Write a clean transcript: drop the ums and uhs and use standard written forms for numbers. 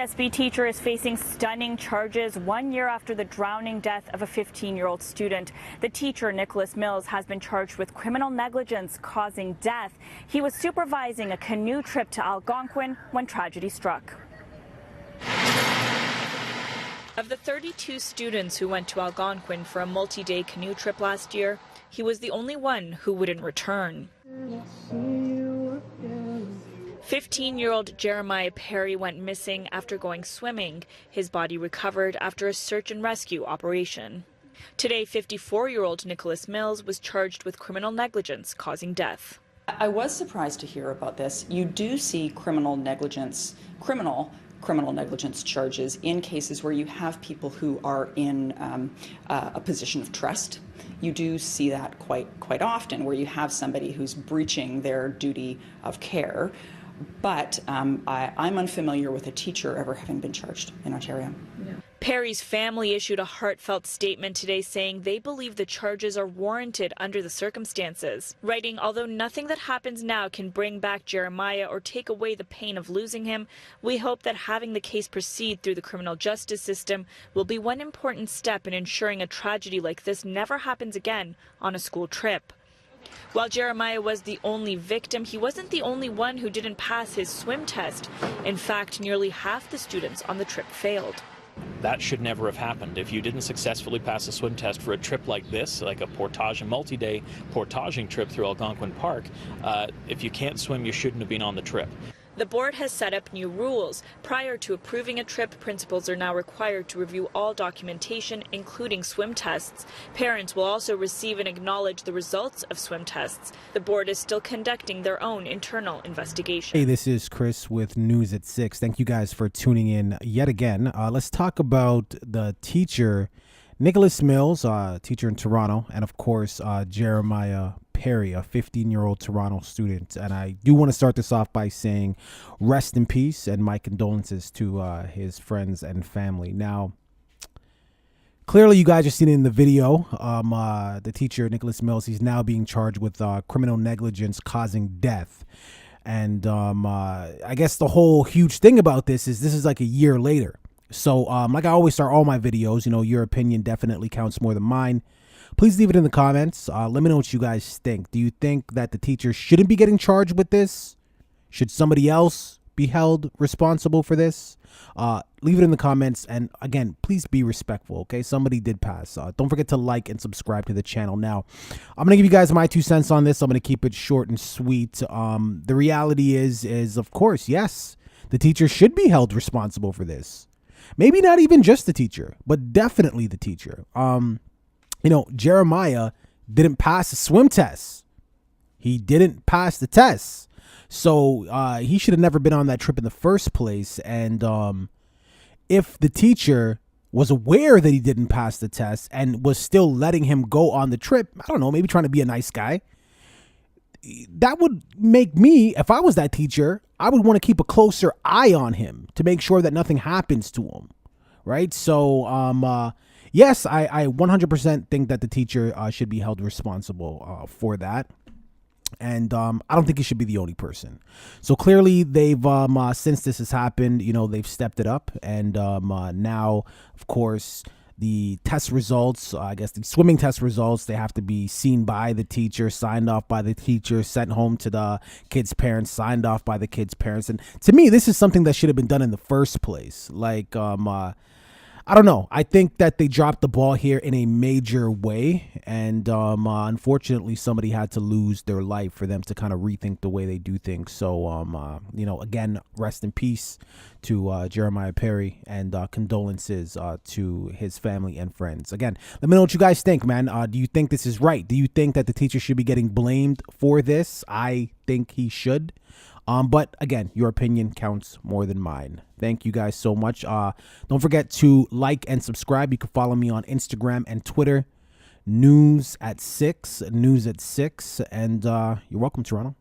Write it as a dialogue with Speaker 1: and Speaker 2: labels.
Speaker 1: CSB teacher is facing stunning charges 1 year after the drowning death of a 15-year-old student. The teacher, Nicholas Mills, has been charged with criminal negligence causing death. He was supervising a canoe trip to Algonquin when tragedy struck. Of the 32 students who went to Algonquin for a multi-day canoe trip last year, he was the only one who wouldn't return. 15-year-old Jeremiah Perry went missing after going swimming. His body recovered after a search and rescue operation. Today, 54-year-old Nicholas Mills was charged with criminal negligence causing death.
Speaker 2: I was surprised to hear about this. You do see criminal negligence charges in cases where you have people who are in a position of trust. You do see that quite often, where you have somebody who's breaching their duty of care. But I'm unfamiliar with a teacher ever having been charged in Ontario.
Speaker 1: Yeah. Perry's family issued a heartfelt statement today saying they believe the charges are warranted under the circumstances, writing, "Although nothing that happens now can bring back Jeremiah or take away the pain of losing him, we hope that having the case proceed through the criminal justice system will be one important step in ensuring a tragedy like this never happens again on a school trip." While Jeremiah was the only victim, he wasn't the only one who didn't pass his swim test. In fact, nearly half the students on the trip failed.
Speaker 3: That should never have happened. If you didn't successfully pass a swim test for a trip like this, like a multi-day portaging trip through Algonquin Park, if you can't swim, you shouldn't have been on the trip.
Speaker 1: The board has set up new rules. Prior to approving a trip, principals are now required to review all documentation, including swim tests. Parents will also receive and acknowledge the results of swim tests. The board is still conducting their own internal investigation.
Speaker 4: Hey, this is Chris with News at 6. Thank you guys for tuning in yet again. Let's talk about the teacher, Nicholas Mills, teacher in Toronto, and of course, Jeremiah Perry, a 15-year-old Toronto student. And I do want to start this off by saying rest in peace and my condolences to his friends and family. Now, clearly you guys are seeing it in the video. The teacher, Nicholas Mills, he's now being charged with criminal negligence causing death. And I guess the whole huge thing about this is like a year later. So like I always start all my videos, your opinion definitely counts more than mine. Please leave it in the comments. Let me know what you guys think. Do you think that the teacher shouldn't be getting charged with this? Should somebody else be held responsible for this? Leave it in the comments. And again, please be respectful, okay? Somebody did pass. Don't forget to like and subscribe to the channel. Now, I'm going to give you guys my 2 cents on this. I'm going to keep it short and sweet. The reality is, of course, yes, the teacher should be held responsible for this. Maybe not even just the teacher, but definitely the teacher. Jeremiah didn't pass a swim test. He didn't pass the test. So he should have never been on that trip in the first place. And if the teacher was aware that he didn't pass the test and was still letting him go on the trip, I don't know, maybe trying to be a nice guy, that would make me, if I was that teacher, I would want to keep a closer eye on him to make sure that nothing happens to him. Right. So, yes, I 100% think that the teacher should be held responsible for that. And I don't think he should be the only person. So clearly they've since this has happened, they've stepped it up. And now, of course, the test results, I guess the swimming test results, they have to be seen by the teacher, signed off by the teacher, sent home to the kids' parents, signed off by the kids' parents. And to me, this is something that should have been done in the first place. Like, I don't know. I think that they dropped the ball here in a major way. And unfortunately, somebody had to lose their life for them to kind of rethink the way they do things. So, again, rest in peace to Jeremiah Perry and condolences to his family and friends. Again, let me know what you guys think, man. Do you think this is right? Do you think that the teacher should be getting blamed for this? I think he should. But again, your opinion counts more than mine. Thank you guys so much. Don't forget to like and subscribe. You can follow me on Instagram and Twitter. News at 6. And you're welcome, Toronto.